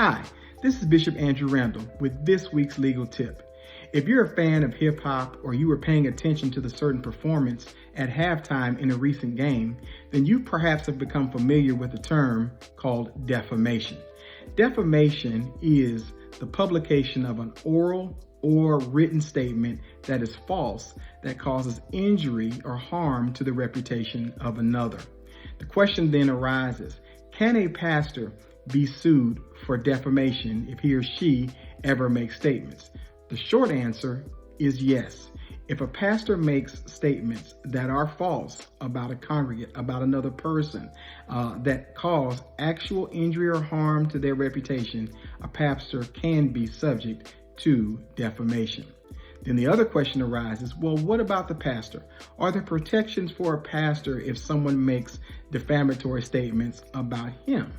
Hi, this is Bishop Andrew Randall with this week's legal tip. If you're a fan of hip hop or you were paying attention to the certain performance at halftime in a recent game, then you perhaps have become familiar with the term called defamation. Defamation is the publication of an oral or written statement that is false that causes injury or harm to the reputation of another. The question then arises, can a pastor be sued for defamation if he or she ever makes statements? The short answer is yes. If a pastor makes statements that are false about a congregant, about another person, that cause actual injury or harm to their reputation, a pastor can be subject to defamation. Then the other question arises, well, what about the pastor? Are there protections for a pastor if someone makes defamatory statements about him?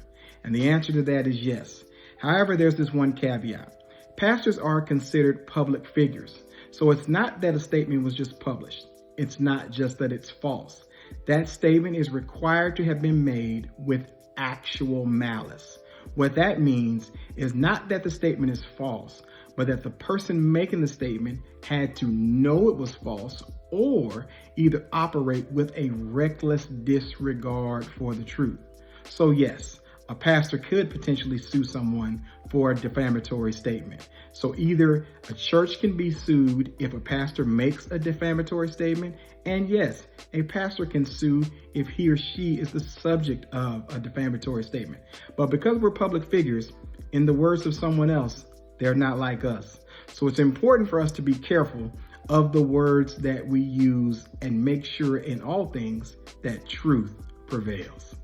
And the answer to that is yes. However, there's this one caveat. Pastors are considered public figures. So it's not that a statement was just published. It's not just that it's false. That statement is required to have been made with actual malice. What that means is not that the statement is false, but that the person making the statement had to know it was false or either operate with a reckless disregard for the truth. So yes, a pastor could potentially sue someone for a defamatory statement. So either a church can be sued if a pastor makes a defamatory statement, and yes, a pastor can sue if he or she is the subject of a defamatory statement. But because we're public figures, in the words of someone else, they're not like us. So it's important for us to be careful of the words that we use and make sure in all things that truth prevails.